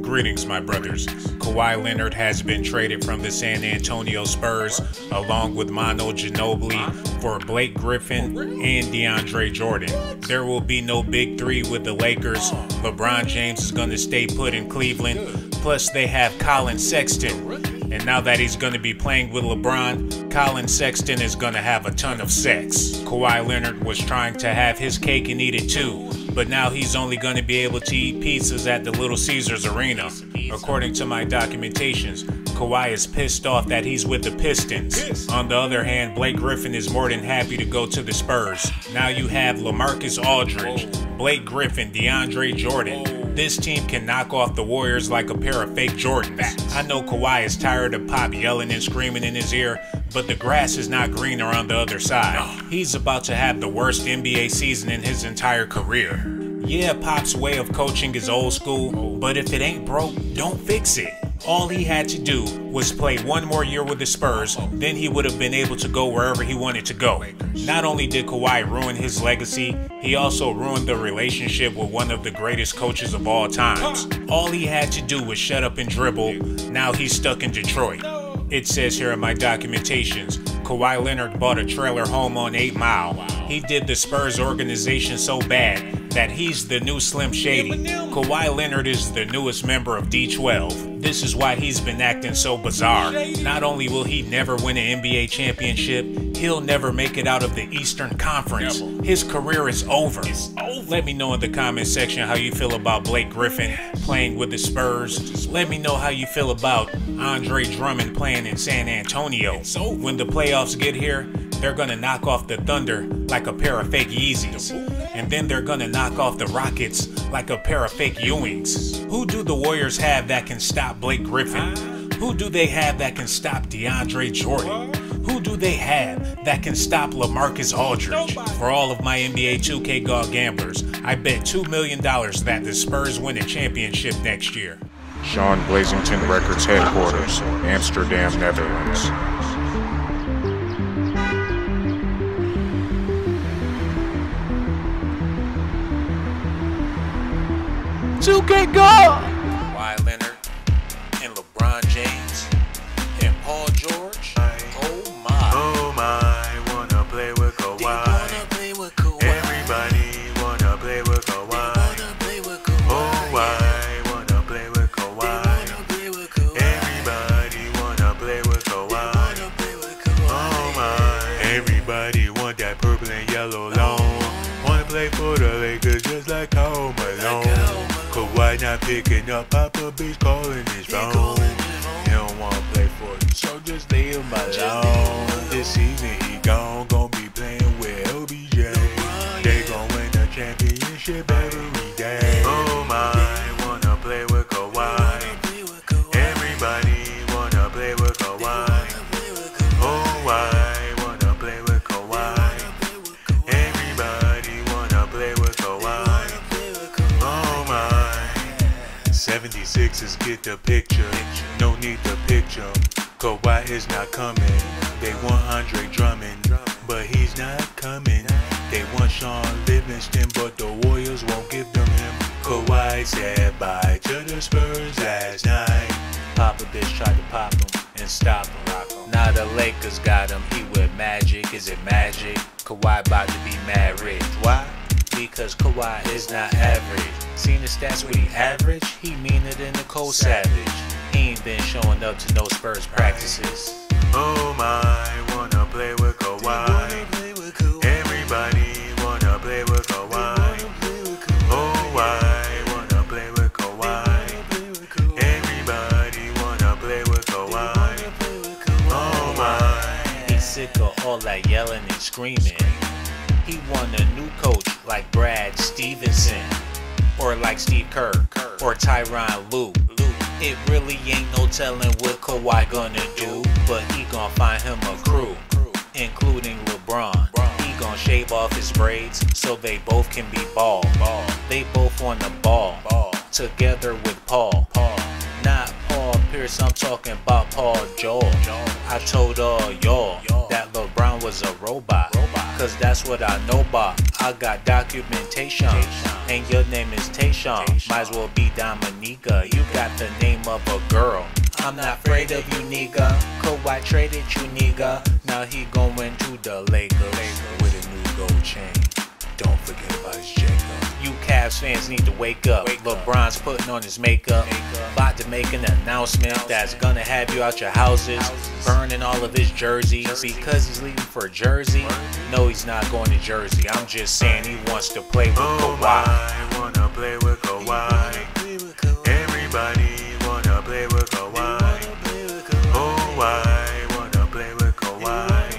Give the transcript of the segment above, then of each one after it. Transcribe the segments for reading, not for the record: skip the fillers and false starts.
Greetings, my brothers. Kawhi Leonard has been traded from the San Antonio Spurs along with Manu Ginobili for Blake Griffin and DeAndre Jordan. There will be no big three with the Lakers. LeBron James is going to stay put in Cleveland. Plus, they have Collin Sexton. And now that he's going to be playing with LeBron, Collin Sexton is going to have a ton of sex. Kawhi Leonard was trying to have his cake and eat it too, but now he's only going to be able to eat pizzas at the Little Caesars Arena. According to my documentations, Kawhi is pissed off that he's with the Pistons. On the other hand, Blake Griffin is more than happy to go to the Spurs. Now you have LaMarcus Aldridge, Blake Griffin, DeAndre Jordan. This team can knock off the Warriors like a pair of fake Jordans. I know Kawhi is tired of Pop yelling and screaming in his ear, but the grass is not greener on the other side. He's about to have the worst NBA season in his entire career. Yeah, Pop's way of coaching is old school, but if it ain't broke, don't fix it. All he had to do was play one more year with the Spurs, then he would have been able to go wherever he wanted to go. Not only did Kawhi ruin his legacy, he also ruined the relationship with one of the greatest coaches of all times. All he had to do was shut up and dribble. Now he's stuck in Detroit. It says here in my documentations, Kawhi Leonard bought a trailer home on 8 Mile. He did the Spurs organization so bad that he's the new Slim Shady. Kawhi Leonard is the newest member of D12. This is why he's been acting so bizarre. Not only will he never win an NBA championship, he'll never make it out of the Eastern Conference. His career is over. Let me know in the comment section how you feel about Blake Griffin playing with the Spurs. Let me know how you feel about Andre Drummond playing in San Antonio. When the playoffs get here, they're gonna knock off the Thunder like a pair of fake Yeezys. And then they're gonna knock off the Rockets like a pair of fake Ewings. Who do the Warriors have that can stop Blake Griffin? Who do they have that can stop DeAndre Jordan? Who do they have that can stop LaMarcus Aldridge? For all of my NBA 2K God gamblers, I bet $2 million that the Spurs win a championship next year. Sean Blazington Records headquarters, Amsterdam, Netherlands. 2K go! Kawhi Leonard and LeBron James and Paul George. Oh my, wanna play with Kawhi. Everybody wanna play with Kawhi. Oh why wanna play with Kawhi. Everybody wanna play with Kawhi. Oh my, everybody want that purple and yellow long. Wanna play for the Lakers just like Karl Malone. Kawhi not picking up, Papa B's calling his phone. He don't wanna play for you, so just leave him alone. This season he gon' be playing with LBJ. They gon' win the championship every day. Oh my, wanna play with Kawhi. Everybody wanna play with Kawhi. Oh why wanna play with Kawhi. Everybody wanna play with Kawhi. 76ers get the picture, no need to picture. Kawhi is not coming. They want Andre Drummond, but he's not coming. They want Sean Livingston, but the Warriors won't give them him. Kawhi said bye to the Spurs last night. Papa bitch tried to pop him and stop him. Now the Lakers got him, he with Magic. Is it magic? Kawhi about to be mad rich. Why? Because Kawhi is not average. Seen the stats with he average? He meaner than Nicole Savage. He ain't been showing up to no Spurs practices. Oh my, wanna play with Kawhi. Everybody wanna play with Kawhi. Oh why wanna play with Kawhi. Everybody wanna play with Kawhi. Oh my. He's sick of all that yelling and screaming. He want a new coach like Brad Stevenson, or like Steve Kerr, or Tyronn Lue. It really ain't no telling what Kawhi gonna do, but he gonna find him a crew, including LeBron. He gonna shave off his braids so they both can be bald. They both wanna ball together with Paul. Not Paul Pierce, I'm talking about Paul George. I told all y'all that LeBron was a robot, cause that's what I know about. I got documentation, and your name is Tayshaun. Might as well be Dominica. You got got the name of a girl. I'm not afraid of you, nigga. Kawhi traded you, nigga. Now he going to the Lakers with a new gold chain. Don't forget about his Jacob. You Cavs fans need to wake up. LeBron's putting on his makeup. About to make an announcement that's gonna have you out your houses, burning all of his jerseys because he's leaving for Jersey. No, he's not going to Jersey. I'm just saying he wants to play with Kawhi. I wanna play with Kawhi. Everybody wanna play with Kawhi. Oh, I wanna play with Kawhi.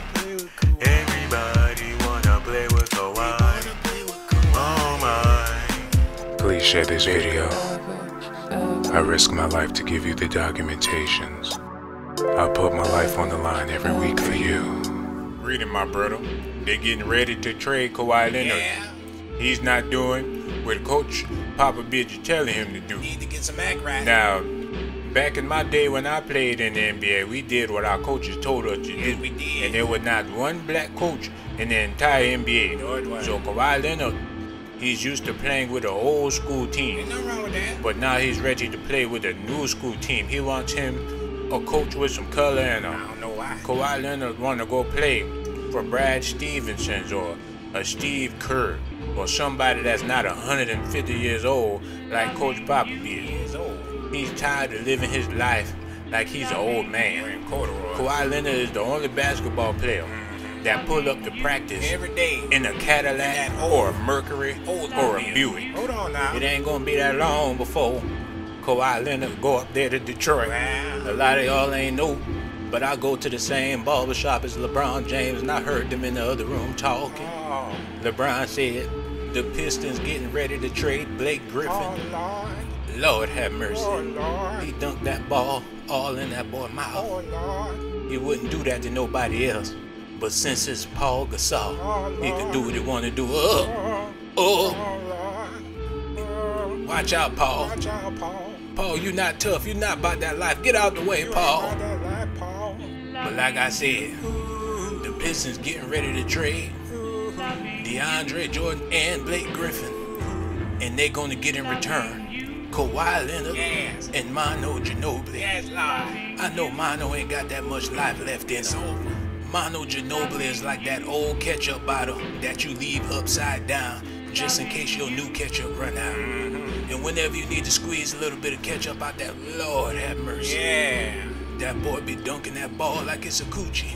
Everybody wanna play with Kawhi. Oh my. Please share this video. I risk my life to give you the documentations. I put my life on the line every week for you. Read it, my brother. They're getting ready to trade Kawhi Leonard. He's not doing what Coach Papa Bitch is telling him to do. Need to get some act right. Now, back in my day when I played in the NBA, we did what our coaches told us to do. Yes, we did. And there was not one black coach in the entire NBA. No, it wasn't. So Kawhi Leonard, he's used to playing with an old school team. Ain't nothing wrong with that. But now he's ready to play with a new school team. He wants him a coach with some color and I don't know why. Kawhi Leonard want to go play for Brad Stevenson's or a Steve Kerr or somebody that's not 150 years old like Coach Papa is. He's tired of living his life like he's an old man. Kawhi Leonard is the only basketball player that pull up to practice Every day. in a Cadillac or a Mercury or a Buick. Hold on now. It ain't gonna be that long before Kawhi Leonard go up there to Detroit. Wow. A lot of y'all ain't know, but I go to the same barbershop as LeBron James, and I heard them in the other room talking. Oh, LeBron said the Pistons getting ready to trade Blake Griffin. Lord. Lord have mercy. Oh, Lord. He dunked that ball all in that boy's mouth. Oh, Lord. He wouldn't do that to nobody else. But since it's Paul Gasol, he can do what he want to do. Oh, Lord. watch out, Paul. Watch out, Paul. Paul, you not tough. You not about that life. Get out the way, Paul. About that life, Paul. But like I said, the Pistons getting ready to trade DeAndre Jordan and Blake Griffin. And they're going to get in return Kawhi Leonard Yes. and Manu Ginobili. Yes, Lord. I know Manu ain't got that much life left in him. Manu Ginobili is like that old ketchup bottle that you leave upside down just in case your new ketchup run out. And whenever you need to squeeze a little bit of ketchup out there, Lord have mercy. Yeah. That boy be dunking that ball like it's a coochie.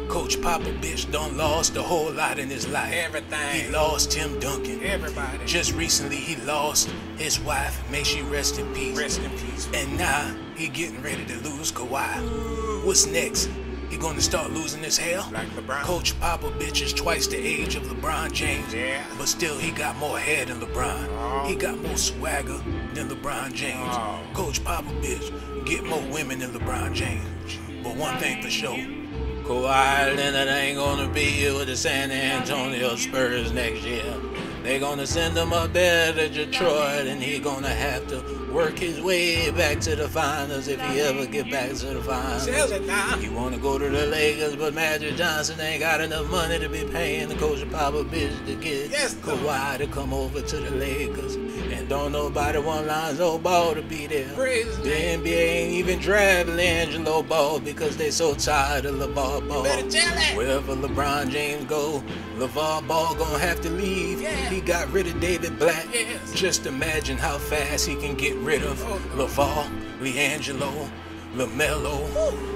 Coach Papa Bitch done lost a whole lot in his life. Everything. He lost Tim Duncan. Everybody. Just recently he lost his wife. May she rest in peace. Rest in peace. And now he getting ready to lose Kawhi. What's next? He gonna start losing his hair? Like LeBron. Coach Papa Bitch is twice the age of LeBron James. Yeah. But still he got more hair than LeBron. Oh. He got more swagger than LeBron James. Oh. Coach Papa Bitch get more women than LeBron James. But one thing for sure, Kawhi Leonard ain't gonna be here with the San Antonio Spurs next year. They gonna send him up there to Detroit, and he gonna have to work his way back to the finals if he ever get back to the finals. Says it now. He wanna go to the Lakers, but Magic Johnson ain't got enough money to be paying the Coach Papa Bitch to get Yes, Kawhi to come over to the Lakers. And don't nobody want Lonzo Ball to be there. Praise The NBA ain't even drafting Angelo Ball because they so tired of LeVar Ball. better tell it. Wherever LeBron James go, LeVar Ball gonna have to leave. Yeah. He got rid of David Black. Yes. Just imagine how fast he can get rid of LeVar, LiAngelo, LaMelo,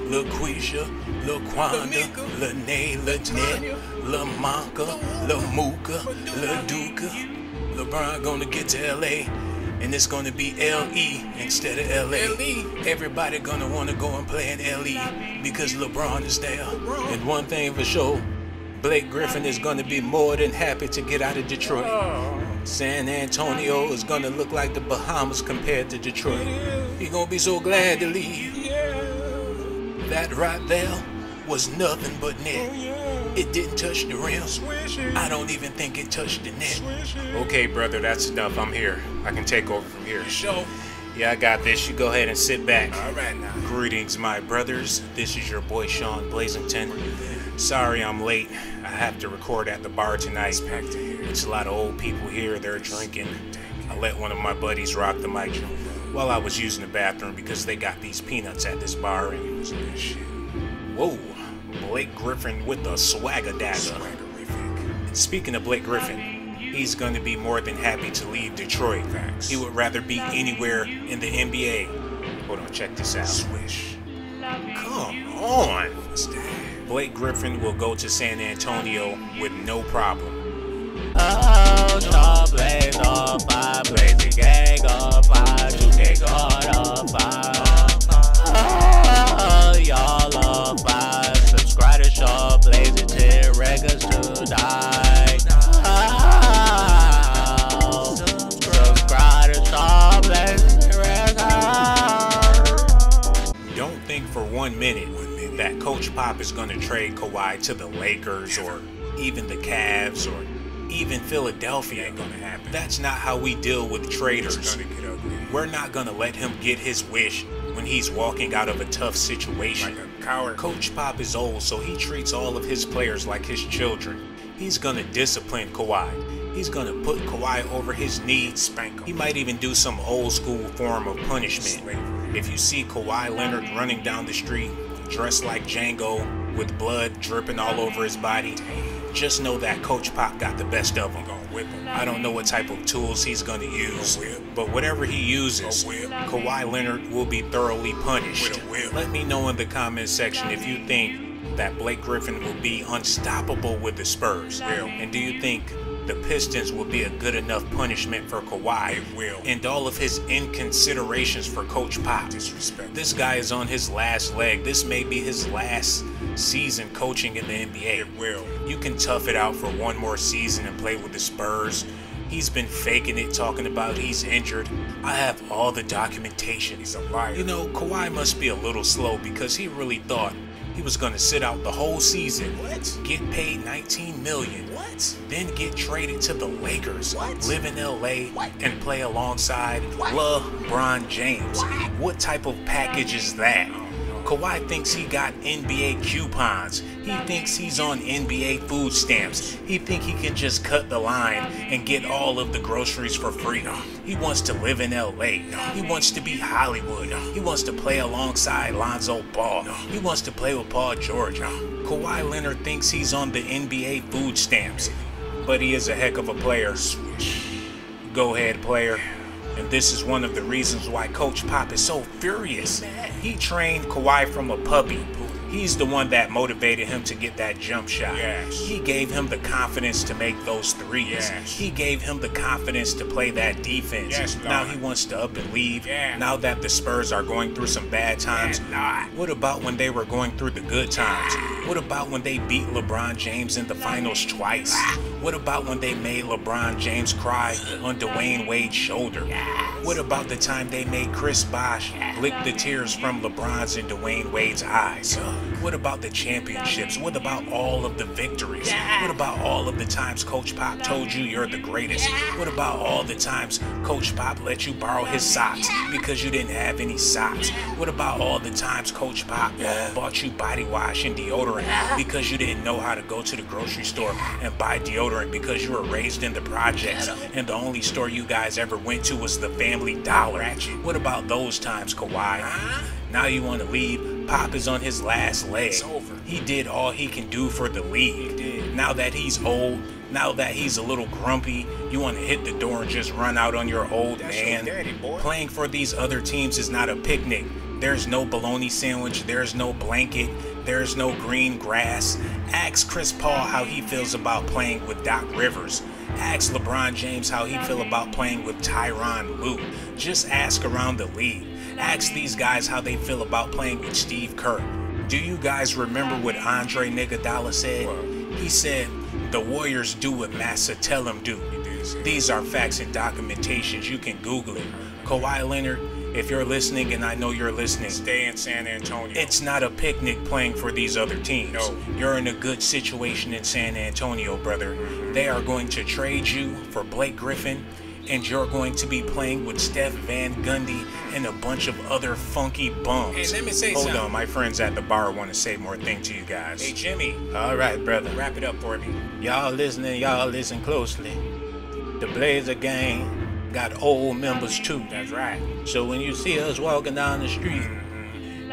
LaQuisha, LaQuanda, Lamika, LaNay, LaNet, LaMonka, LaMuka, LaDuca. LeBron gonna get to LA, and it's gonna be LE instead of LA. LE. Everybody gonna wanna go and play in LE because LeBron is there. And one thing for sure, Blake Griffin is gonna be more than happy to get out of Detroit. San Antonio is gonna look like the Bahamas compared to Detroit. He gonna be so glad to leave. That right there was nothing but net. It didn't touch the rim. I don't even think it touched the net. Okay, brother, that's enough. I'm here. I can take over from here. Show. Yeah, I got this. You go ahead and sit back. All right now. Greetings, my brothers. This is your boy Sean Blazington. Sorry I'm late. I have to record at the bar tonight. It's a lot of old people here. They're drinking. I let one of my buddies rock the mic. while I was using the bathroom because they got these peanuts at this bar and it was good shit. Whoa, Blake Griffin with the swagger dagger. Speaking of Blake Griffin, he's going to be more than happy to leave Detroit. Facts. He would rather be anywhere in the NBA. Hold on, check this out. Swish. Come on. Blake Griffin will go to San Antonio with no problem. Oh, blaze on fire, blaze the gang on fire, 2K God on fire. Oh, y'all on fire. Subscribe to Shaw, blaze it 10 records tonight. Oh, subscribe to Shaw, blaze it 10 records. Don't think for 1 minute that Coach Pop is going to trade Kawhi to the Lakers or even the Cavs or even Philadelphia. Ain't gonna happen. That's not how we deal with traders. It's gonna get ugly. We're not gonna let him get his wish when he's walking out of a tough situation. Like a coward. Coach Pop is old, so he treats all of his players like his children. He's gonna discipline Kawhi. He's gonna put Kawhi over his knees, spank him. He might even do some old school form of punishment. If you see Kawhi Leonard running down the street, dressed like Django, with blood dripping all over his body, just know that Coach Pop got the best of him. I don't know what type of tools he's going to use, but whatever he uses, Kawhi Leonard will be thoroughly punished. Let me know in the comment section if you think that Blake Griffin will be unstoppable with the Spurs. And do you think the Pistons will be a good enough punishment for Kawhi and all of his inconsiderations for Coach Pop? This guy is on his last leg. This may be his last season coaching in the NBA. You can tough it out for one more season and play with the Spurs. He's been faking it, talking about he's injured. I have all the documentation. He's a liar. You know, Kawhi must be a little slow because he really thought he was going to sit out the whole season, get paid $19 million, then get traded to the Lakers, live in LA, and play alongside LeBron James. What type of package is that? Kawhi thinks he got NBA coupons. He thinks he's on NBA food stamps. He thinks he can just cut the line and get all of the groceries for free. He wants to live in LA. He wants to be Hollywood. He wants to play alongside Lonzo Ball. He wants to play with Paul George. Kawhi Leonard thinks he's on the NBA food stamps, but he is a heck of a player. Go ahead, player. And this is one of the reasons why Coach Pop is so furious. He trained Kawhi from a puppy. He's the one that motivated him to get that jump shot. He gave him the confidence to make those threes. He gave him the confidence to play that defense. Now he wants to up and leave. Now that the Spurs are going through some bad times. What about when they were going through the good times? What about when they beat LeBron James in the finals twice? What about when they made LeBron James cry on Dwayne Wade's shoulder? What about the time they made Chris Bosh lick the tears from LeBron's and Dwayne Wade's eyes? What about the championships? What about all of the victories? What about all of the times Coach Pop told you you're the greatest? What about all the times Coach Pop let you borrow his socks because you didn't have any socks? What about all the times Coach Pop bought you body wash and deodorant because you didn't know how to go to the grocery store and buy deodorant because you were raised in the projects and the only store you guys ever went to was the Family Dollar? What about those times, Kawhi? Now you want to leave? Pop is on his last leg. He did all he can do for the league. Now that he's old, now that he's a little grumpy, you want to hit the door and just run out on your old man. Playing for these other teams is not a picnic. There's no bologna sandwich. There's no blanket. There's no green grass. Ask Chris Paul how he feels about playing with Doc Rivers. Ask LeBron James how he feels about playing with Tyronn Lue. Just ask around the league. Ask these guys how they feel about playing with Steve Kerr. Do you guys remember what Andre Iguodala said? He said, the Warriors do what Massa tell them do. These are facts and documentations. You can Google it. Kawhi Leonard, if you're listening, and I know you're listening, Stay in San Antonio. it's not a picnic playing for these other teams. No. You're in a good situation in San Antonio, brother. They are going to trade you for Blake Griffin, and you're going to be playing with Steph Van Gundy and a bunch of other funky bums. Hey, let me say Hold something. on, my friends at the bar want to say more thing to you guys. Hey, Jimmy, All right, brother. wrap it up for me. Y'all listening, y'all listen closely. The Blazer gang got old members too. That's right. So when you see us walking down the street,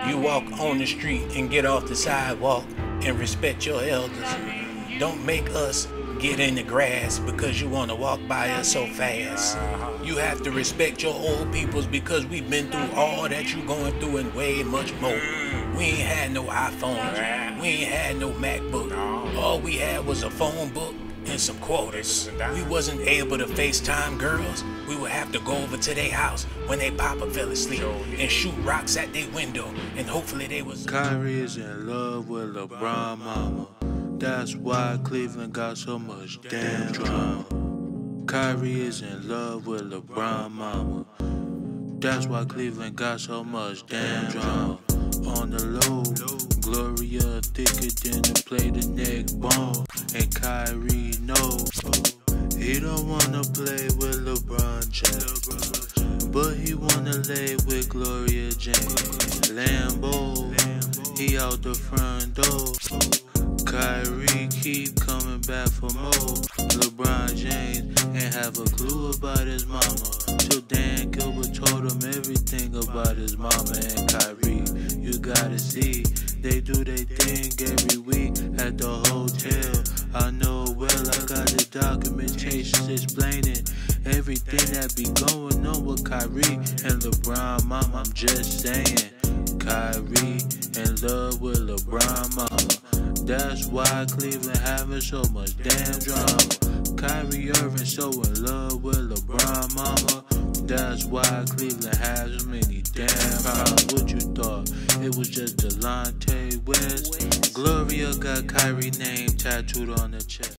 you walk on the street and get off the sidewalk and respect your elders. Don't make us get in the grass because you want to walk by us so fast. You have to respect your old peoples because we've been through all that you going through and way much more. We ain't had no iPhones. We ain't had no MacBook. All we had was a phone book and some quarters. We wasn't able to FaceTime girls. We would have to go over to their house when they papa fell asleep and shoot rocks at their window, and hopefully they was. Kyrie is in love with LeBron mama. That's why Cleveland got so much damn drama. Kyrie is in love with LeBron mama. That's why Cleveland got so much damn drama. On the low, Gloria thicker than the play the neck bone. And Kyrie knows he don't wanna play with LeBron James, but he wanna lay with Gloria James. Lambo, he out the front door. Kyrie keep coming back for more. LeBron James ain't have a clue about his mama, till Dan Gilbert told him everything about his mama. And Kyrie, you gotta see, they do their thing every week at the hotel. I know well, I got the documentations explaining everything that be going on with Kyrie and LeBron mama. I'm just saying, Kyrie in love with LeBron mama. That's why Cleveland having so much damn drama. Kyrie Irving so in love with LeBron mama. That's why Cleveland has so many damn problems. What you thought? It was just Delonte West? Gloria got Kyrie name tattooed on her chest.